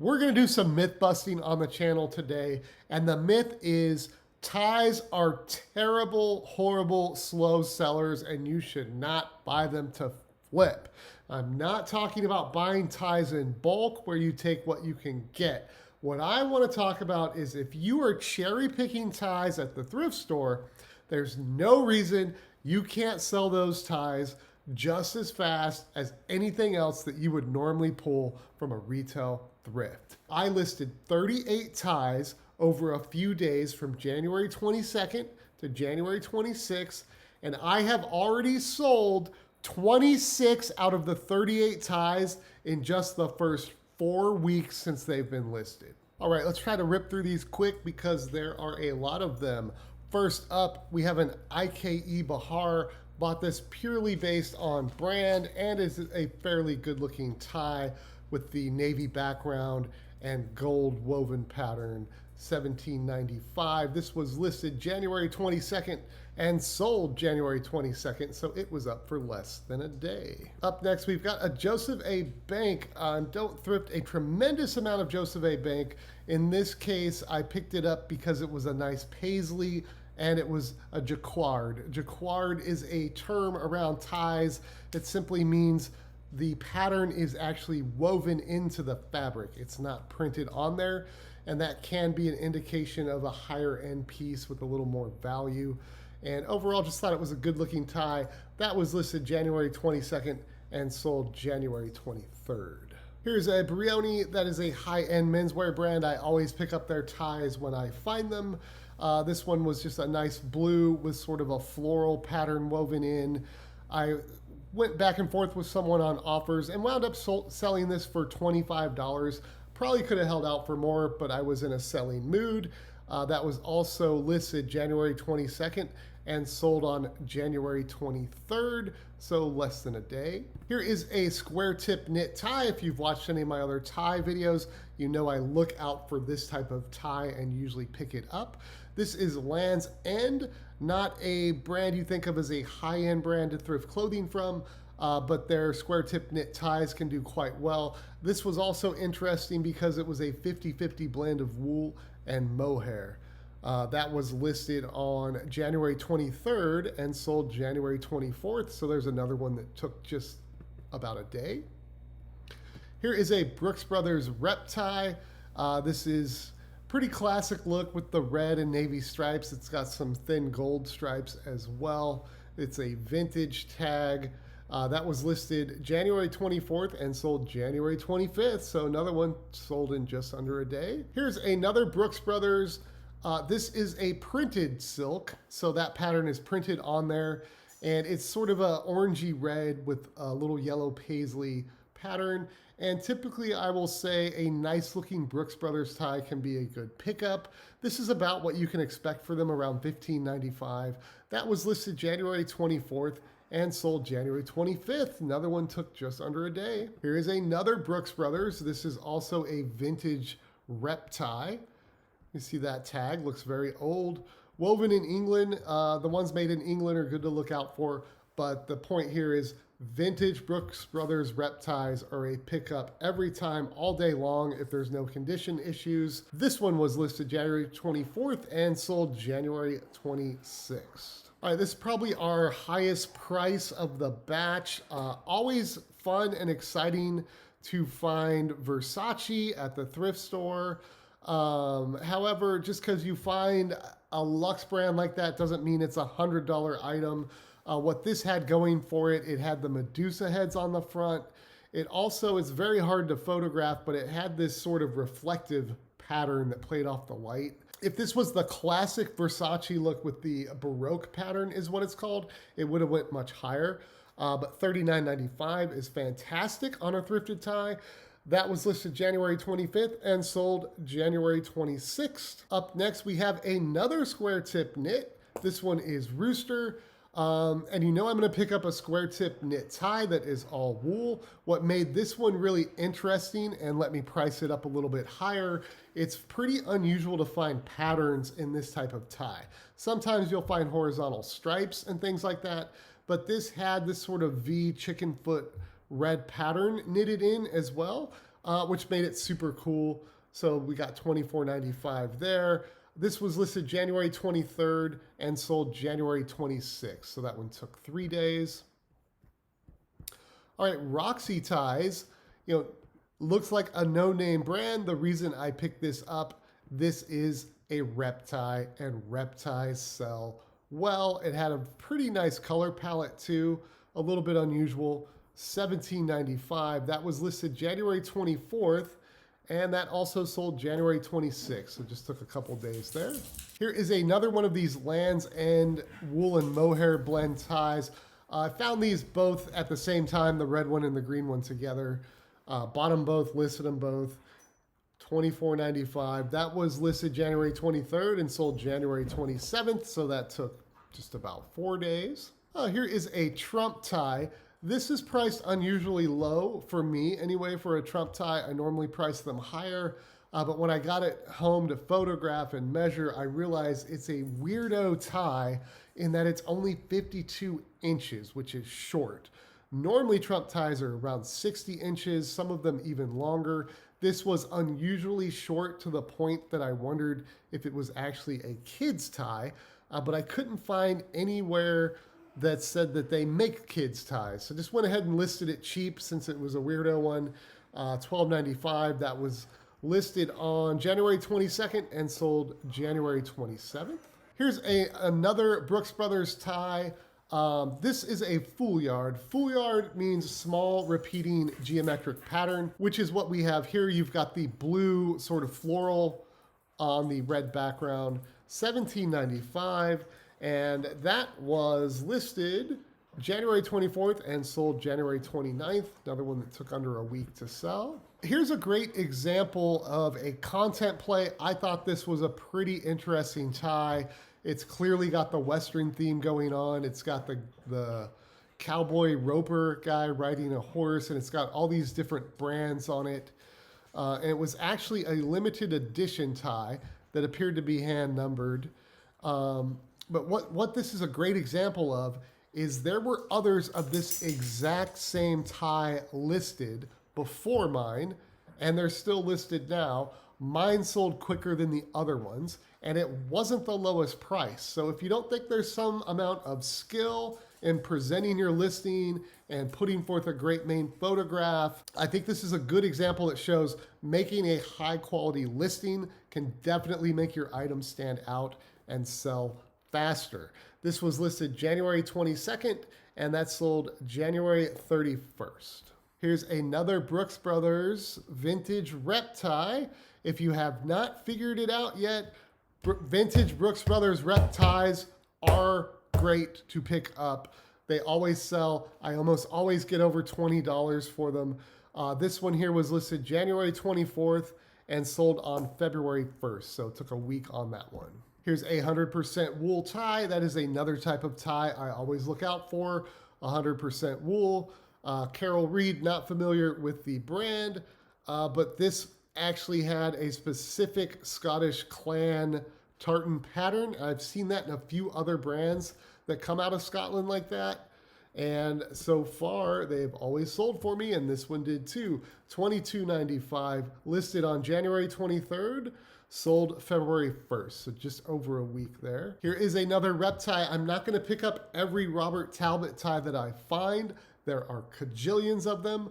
We're going to do some myth busting on the channel today. And the myth is ties are terrible, horrible, slow sellers, and you should not buy them to flip. I'm not talking about buying ties in bulk where you take what you can get. What I want to talk about is if you are cherry picking ties at the thrift store, there's no reason you can't sell those ties just as fast as anything else that you would normally pull from a retail thrift. I listed 38 ties over a few days from January 22nd to January 26th, and I have already sold 26 out of the 38 ties in just the first 4 weeks since they've been listed. All right, let's try to rip through these quick because there are a lot of them. First up, we have an IKE Bahar. Bought this purely based on brand and is a fairly good looking tie with the navy background and gold woven pattern. $17.95. This was listed January 22nd and sold January 22nd, so it was up for less than a day. Up next, we've got a Joseph A. Bank. Don't thrift a tremendous amount of Joseph A. Bank. In this case, I picked it up because it was a nice paisley and it was a Jacquard. Jacquard is a term around ties that simply means the pattern is actually woven into the fabric. It's not printed on there, and that can be an indication of a higher end piece with a little more value. And overall, just thought it was a good looking tie. That was listed January 22nd and sold January 23rd. Here's a Brioni. That is a high-end menswear brand. I always pick up their ties when I find them. This one was just a nice blue with sort of a floral pattern woven in. I went back and forth with someone on offers and wound up selling this for $25. Probably could have held out for more, but I was in a selling mood. That was also listed January 22nd and sold on January 23rd, so less than a day. Here is a square tip knit tie. If you've watched any of my other tie videos, you know I look out for this type of tie and usually pick it up. This is Land's End, not a brand you think of as a high-end brand to thrift clothing from, but their square tip knit ties can do quite well. This was also interesting because it was a 50-50 blend of wool and mohair. That was listed on January 23rd and sold January 24th, so there's another one that took just about a day. Here is a Brooks Brothers Repp tie. This is pretty classic look with the red and navy stripes. It's got some thin gold stripes as well. It's a vintage tag. That was listed January 24th and sold January 25th, so another one sold in just under a day. Here's another Brooks Brothers. This is a printed silk, so that pattern is printed on there, and it's sort of a orangey red with a little yellow paisley pattern. And typically I will say a nice looking Brooks Brothers tie can be a good pickup. This is about what you can expect for them, around $15.95. That was listed January 24th and sold January 25th. Another one took just under a day. Here is another Brooks Brothers. This is also a vintage Repp tie. You see that tag, looks very old. Woven in England. The ones made in England are good to look out for, but the point here is vintage Brooks Brothers Repp ties are a pickup every time, all day long, if there's no condition issues. This one was listed January 24th and sold January 26th. All right, this is probably our highest price of the batch. Always fun and exciting to find Versace at the thrift store. However, just because you find a luxe brand like that doesn't mean it's a $100 item. What this had going for it, it had the Medusa heads on the front. It also is very hard to photograph, but it had this sort of reflective pattern that played off the light. If this was the classic Versace look with the Baroque pattern is what it's called, it would have went much higher. But $39.95 is fantastic on a thrifted tie. That was listed January 25th and sold January 26th. Up next, we have another square tip knit. This one is Rooster. And you know I'm going to pick up a square tip knit tie that is all wool. What made this one really interesting and let me price it up a little bit higher, it's pretty unusual to find patterns in this type of tie. Sometimes you'll find horizontal stripes and things like that, but this had this sort of V chicken foot red pattern knitted in as well. which made it super cool. So we got $24.95 there. This was listed January 23rd and sold January 26th. So that one took 3 days. All right, Roxy ties, looks like a no-name brand. The reason I picked this up, this is a Repp tie, and Repp ties sell well. It had a pretty nice color palette too, a little bit unusual. $17.95. That was listed January 24th, and that also sold January 26th. So just took a couple days there. Here is another one of these Land's End wool and mohair blend ties. I found these both at the same time, the red one and the green one together. Bought them both, listed them both. $24.95. That was listed January 23rd and sold January 27th, so that took just about 4 days. Here is a Trump tie. This is priced unusually low for me. Anyway, for a Trump tie, I normally price them higher. But when I got it home to photograph and measure, I realized it's a weirdo tie in that it's only 52 inches, which is short. Normally, Trump ties are around 60 inches, some of them even longer. This was unusually short to the point that I wondered if it was actually a kid's tie, but I couldn't find anywhere that said that they make kids ties. So just went ahead and listed it cheap since it was a weirdo one, $12.95. That was listed on January 22nd and sold January 27th. Here's another Brooks Brothers tie. This is a fouillard. Fouillard means small repeating geometric pattern, which is what we have here. You've got the blue sort of floral on the red background, $17.95. And that was listed January 24th and sold January 29th. Another one that took under a week to sell. Here's a great example of a content play. I thought this was a pretty interesting tie. It's clearly got the Western theme going on. It's got the cowboy roper guy riding a horse, and it's got all these different brands on it. And it was actually a limited edition tie that appeared to be hand numbered. But what this is a great example of is there were others of this exact same tie listed before mine, and they're still listed now. Mine sold quicker than the other ones, and it wasn't the lowest price. So if you don't think there's some amount of skill in presenting your listing and putting forth a great main photograph, I think this is a good example that shows making a high quality listing can definitely make your item stand out and sell faster. This was listed January 22nd, and that sold January 31st. Here's another Brooks Brothers vintage Repp tie. If you have not figured it out yet, vintage Brooks Brothers Repp ties are great to pick up. They always sell. I almost always get over $20 for them. This one here was listed January 24th and sold on February 1st, so it took a week on that one. Here's a 100% wool tie. That is another type of tie I always look out for, 100% wool. Carol Reed, not familiar with the brand, but this actually had a specific Scottish clan tartan pattern. I've seen that in a few other brands that come out of Scotland like that. And so far, they've always sold for me, and this one did too. $22.95, listed on January 23rd, sold February 1st, so just over a week there. Here is another Repp tie. I'm not gonna pick up every Robert Talbot tie that I find. There are cajillions of them,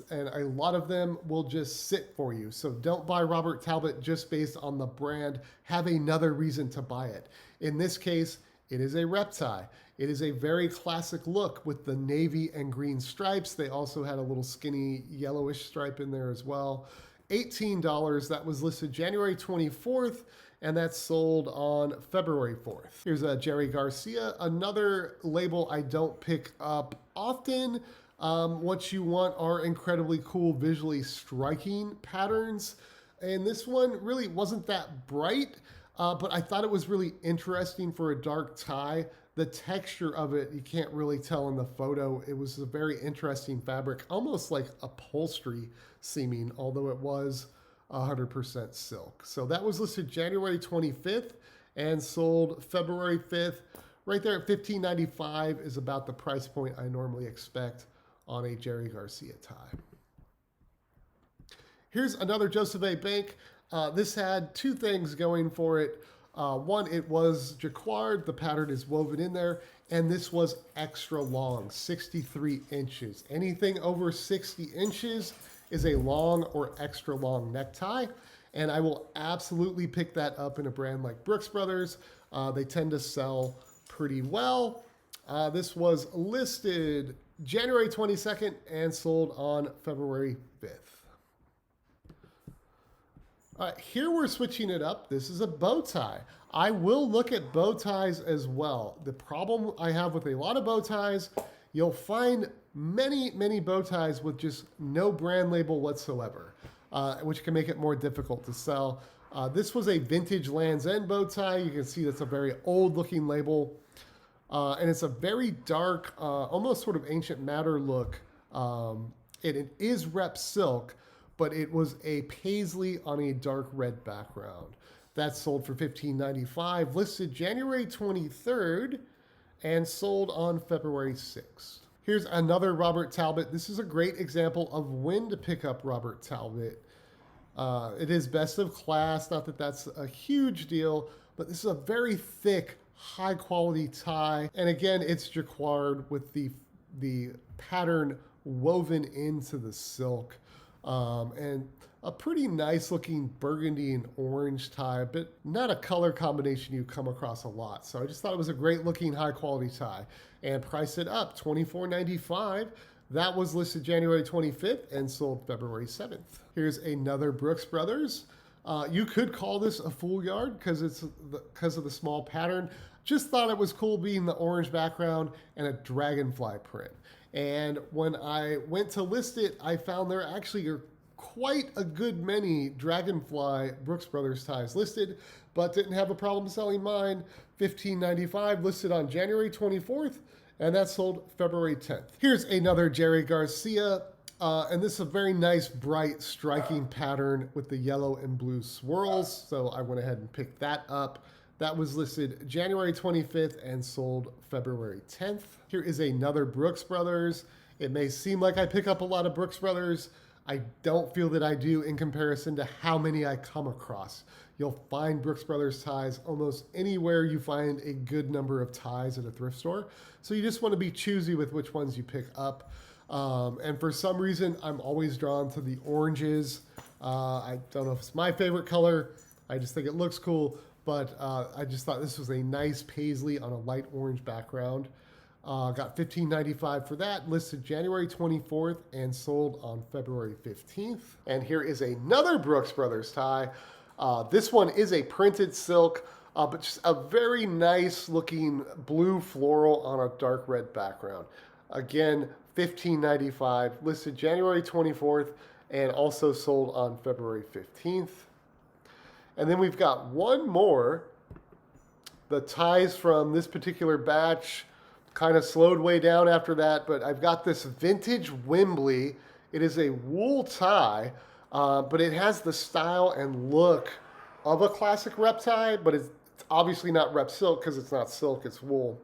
and a lot of them will just sit for you. So don't buy Robert Talbot just based on the brand. Have another reason to buy it. In this case, it is a Repp tie. It is a very classic look with the navy and green stripes. They also had a little skinny yellowish stripe in there as well. $18, that was listed January 24th, and that's sold on February 4th. Here's a Jerry Garcia, another label I don't pick up often. What you want are incredibly cool, visually striking patterns. And this one really wasn't that bright, but I thought it was really interesting for a dark tie. The texture of it, you can't really tell in the photo. It was a very interesting fabric, almost like upholstery seeming, although it was 100% silk. So that was listed January 25th and sold February 5th. Right there at $15.95 is about the price point I normally expect on a Jerry Garcia tie. Here's another Joseph A. Bank. This had two things going for it. One, it was Jacquard. The pattern is woven in there. And this was extra long, 63 inches. Anything over 60 inches is a long or extra long necktie. And I will absolutely pick that up in a brand like Brooks Brothers. They tend to sell pretty well. This was listed January 22nd and sold on February 5th. Here we're switching it up. This is a bow tie. I will look at bow ties as well. The problem I have with a lot of bow ties, you'll find many bow ties with just no brand label whatsoever, which can make it more difficult to sell. This was a vintage Land's End bow tie. You can see that's a very old looking label. And it's a very dark, almost sort of ancient madder look. It is Repp silk, but it was a paisley on a dark red background. That's sold for $15.95, listed January 23rd, and sold on February 6th. Here's another Robert Talbot. This is a great example of when to pick up Robert Talbot. It is best of class, not that that's a huge deal, but this is a very thick, high quality tie. And again, it's Jacquard with the pattern woven into the silk. And a pretty nice looking burgundy and orange tie, but not a color combination you come across a lot. So I just thought it was a great looking high quality tie and priced it up $24.95. That was listed January 25th and sold February 7th. Here's another Brooks Brothers. You could call this a full yard because of the small pattern. Just thought it was cool being the orange background and a dragonfly print. And when I went to list it, I found there actually are quite a good many dragonfly Brooks Brothers ties listed, but didn't have a problem selling mine. $15.95 listed on January 24th, and that sold February 10th. Here's another Jerry Garcia. And this is a very nice, bright, striking pattern with the yellow and blue swirls. So I went ahead and picked that up. That was listed January 25th and sold February 10th. Here is another Brooks Brothers. It may seem like I pick up a lot of Brooks Brothers. I don't feel that I do in comparison to how many I come across. You'll find Brooks Brothers ties almost anywhere you find a good number of ties at a thrift store. So you just want to be choosy with which ones you pick up. And for some reason, I'm always drawn to the oranges. I don't know if it's my favorite color. I just think it looks cool. But I just thought this was a nice paisley on a light orange background. Got $15.95 for that, listed January 24th and sold on February 15th. And here is another Brooks Brothers tie. This one is a printed silk, but just a very nice looking blue floral on a dark red background. Again, $15.95, listed January 24th and also sold on February 15th. And then we've got one more. The ties from this particular batch kind of slowed way down after that, but I've got this vintage Wembley. It is a wool tie, but it has the style and look of a classic Repp tie, but it's obviously not Repp silk because it's not silk, it's wool.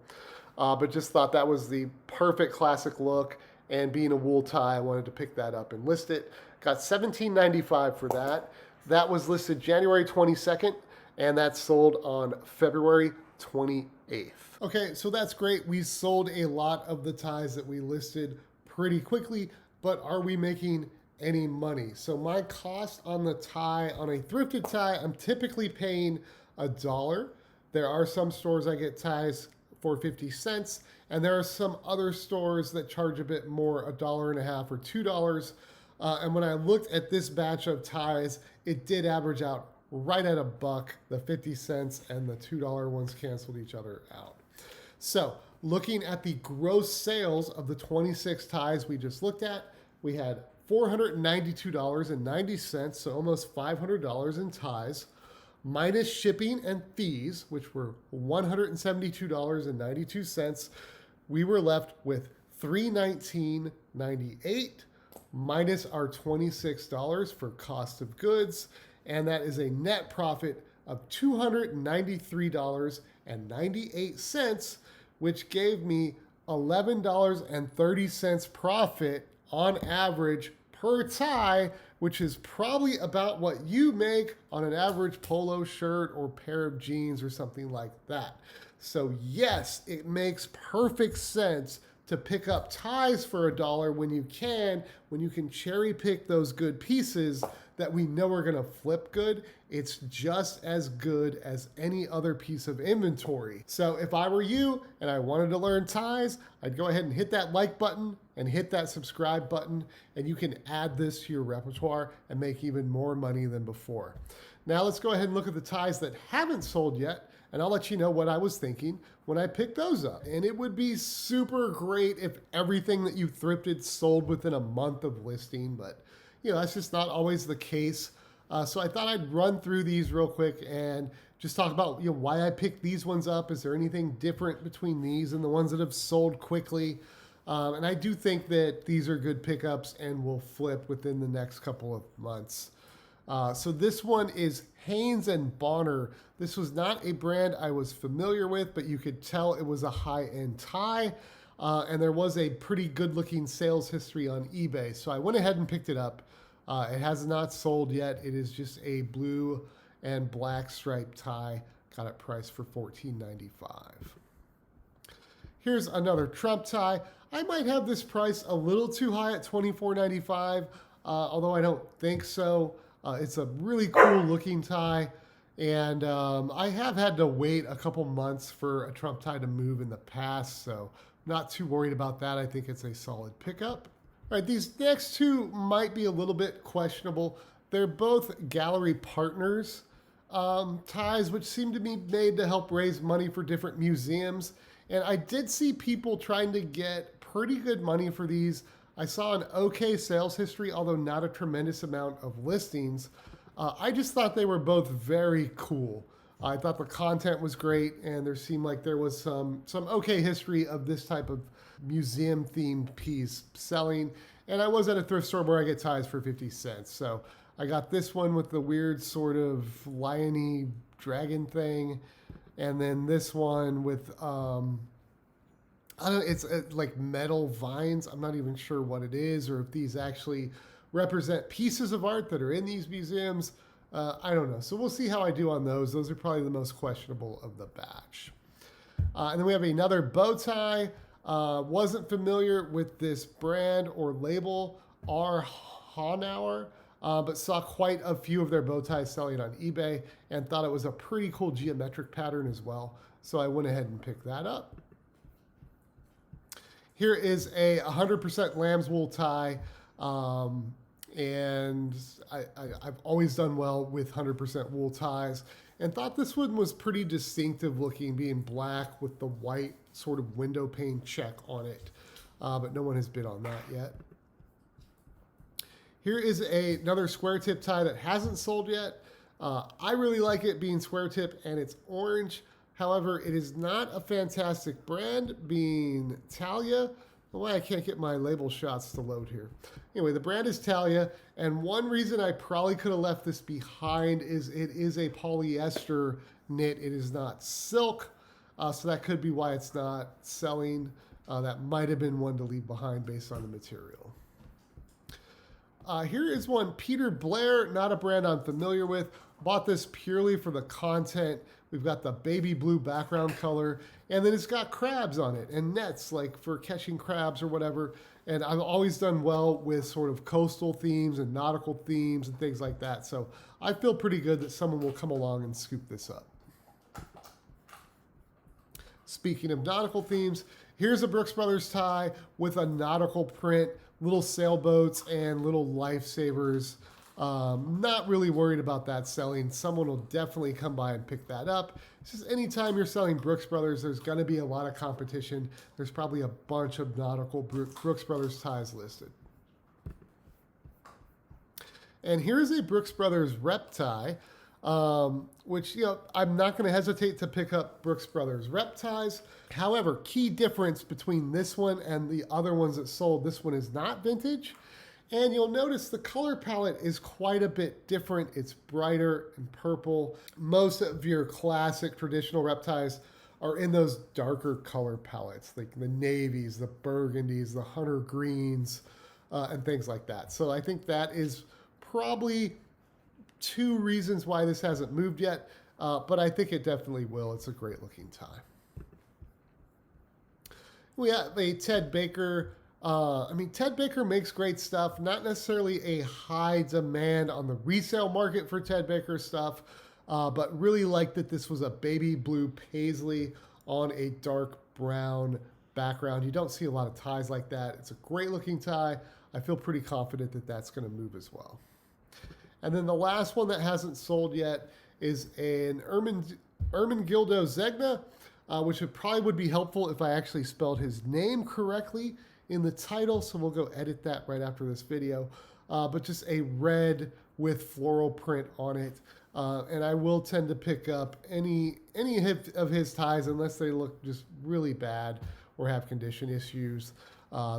But just thought that was the perfect classic look, and being a wool tie, I wanted to pick that up and list it. Got $17.95 for that. That was listed January 22nd, and that sold on February 28th. Okay, so that's great. We sold a lot of the ties that we listed pretty quickly, but are we making any money? So my cost on the tie, on a thrifted tie, I'm typically paying $1. There are some stores I get ties for 50 cents, and there are some other stores that charge a bit more, $1.50 or $2. And when I looked at this batch of ties, it did average out right at $1. The 50 cents and the $2 ones canceled each other out. So looking at the gross sales of the 26 ties we just looked at, we had $492.90, so almost $500 in ties, minus shipping and fees, which were $172.92. We were left with $319.98 minus our $26 for cost of goods, and that is a net profit of $293.98, which gave me $11.30 profit on average per tie, which is probably about what you make on an average polo shirt or pair of jeans or something like that. So yes, it makes perfect sense to pick up ties for $1 when you can cherry pick those good pieces that we know are going to flip good. It's just as good as any other piece of inventory. So if I were you and I wanted to learn ties, I'd go ahead and hit that like button and hit that subscribe button, and you can add this to your repertoire and make even more money than before. Now let's go ahead and look at the ties that haven't sold yet, and I'll let you know what I was thinking when I picked those up. And it would be super great if everything that you thrifted sold within a month of listing, but that's just not always the case. So I thought I'd run through these real quick and just talk about why I picked these ones up. Is there anything different between these and the ones that have sold quickly? And I do think that these are good pickups and will flip within the next couple of months. So this one is Haynes and Bonner. This was not a brand I was familiar with, but you could tell it was a high-end tie. And there was a pretty good-looking sales history on eBay. So I went ahead and picked it up. It has not sold yet. It is just a blue and black striped tie. Got it priced for $14.95. Here's another Trump tie. I might have this price a little too high at $24.95, although I don't think so. It's a really cool looking tie, and I have had to wait a couple months for a Trump tie to move in the past, so not too worried about that. I think it's a solid pickup. All right, these next two might be a little bit questionable. They're both Gallery Partners ties, which seem to be made to help raise money for different museums. And I did see people trying to get pretty good money for these. I saw an okay sales history, although not a tremendous amount of listings. I just thought they were both very cool. I thought the content was great, and there seemed like there was some okay history of this type of museum-themed piece selling. And I was at a thrift store where I get ties for 50 cents. So I got this one with the weird sort of lion-y dragon thing. And then this one with, I don't know, it's like metal vines. I'm not even sure what it is, or if these actually represent pieces of art that are in these museums. I don't know. So we'll see how I do on those. Those are probably the most questionable of the batch. And then we have another bow tie. Wasn't familiar with this brand or label, R. Hanauer, but saw quite a few of their bow ties selling on eBay and thought it was a pretty cool geometric pattern as well. So I went ahead and picked that up. Here is a 100% lamb's wool tie. And I've always done well with 100% wool ties, and thought this one was pretty distinctive looking, being black with the white sort of window pane check on it, but no one has bid on that yet. Here is another square tip tie that hasn't sold yet. I really like it being square tip, and it's orange. However, it is not a fantastic brand, being Talia. Why I can't get my label shots to load here. Anyway, the brand is Talia, and one reason I probably could have left this behind is it is a polyester knit. It is not silk, so that could be why it's not selling. That might have been one to leave behind based on the material. Here is one, Peter Blair, not a brand I'm familiar with. Bought this purely for the content. We've got the baby blue background color, and then it's got crabs on it and nets, like for catching crabs or whatever. And I've always done well with sort of coastal themes and nautical themes and things like that. So I feel pretty good that someone will come along and scoop this up. Speaking of nautical themes, here's a Brooks Brothers tie with a nautical print, little sailboats and little lifesavers. Not really worried about that selling. Someone will definitely come by and pick that up. It's just anytime you're selling Brooks Brothers, there's going to be a lot of competition. There's probably a bunch of nautical Brooks Brothers ties listed. And here's a Brooks Brothers Repp tie, which, I'm not going to hesitate to pick up Brooks Brothers Repp ties. However, key difference between this one and the other ones that sold, this one is not vintage. And you'll notice the color palette is quite a bit different. It's brighter and purple. Most of your classic traditional Repp ties are in those darker color palettes, like the navies, the burgundies, the hunter greens, and things like that. So I think that is probably 2 reasons why this hasn't moved yet, but I think it definitely will. It's a great looking tie. We have a Ted Baker. Ted Baker makes great stuff. Not necessarily a high demand on the resale market for Ted Baker stuff, but really like that this was a baby blue paisley on a dark brown background. You don't see a lot of ties like that. It's a great looking tie. I feel pretty confident that that's going to move as well. And then the last one that hasn't sold yet is an Ermenegildo Zegna, which would be helpful if I actually spelled his name correctly in the title. So we'll go edit that right after this video. But just a red with floral print on it. And I will tend to pick up any of his ties unless they look just really bad or have condition issues.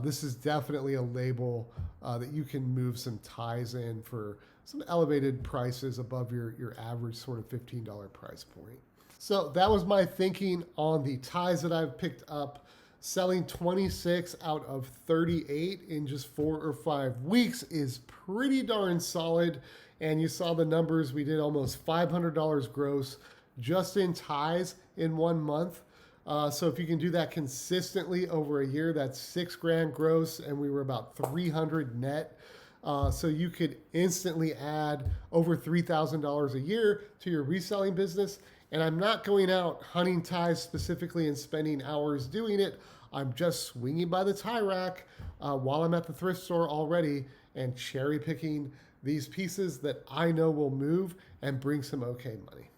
This is definitely a label that you can move some ties in for some elevated prices above your average sort of $15 price point. So that was my thinking on the ties that I've picked up. Selling 26 out of 38 in just 4 or 5 weeks is pretty darn solid. And you saw the numbers. We did almost $500 gross just in ties in 1 month. So if you can do that consistently over a year, that's $6,000 gross, and we were about 300 net. So you could instantly add over $3,000 a year to your reselling business. And I'm not going out hunting ties specifically and spending hours doing it. I'm just swinging by the tie rack while I'm at the thrift store already and cherry picking these pieces that I know will move and bring some okay money.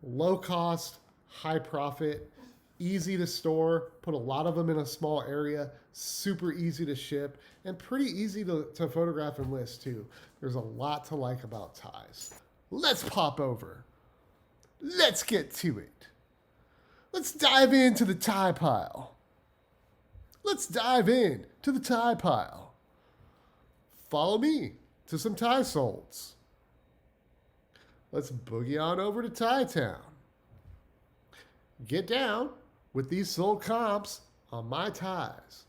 Low cost, high profit, easy to store, put a lot of them in a small area, super easy to ship, and pretty easy to photograph and list too. There's a lot to like about ties. Let's pop over. Let's get to it. Let's dive into the tie pile. Let's dive in to the tie pile. Follow me to some tie solds. Let's boogie on over to Tie Town. Get down with these sold comps on my ties.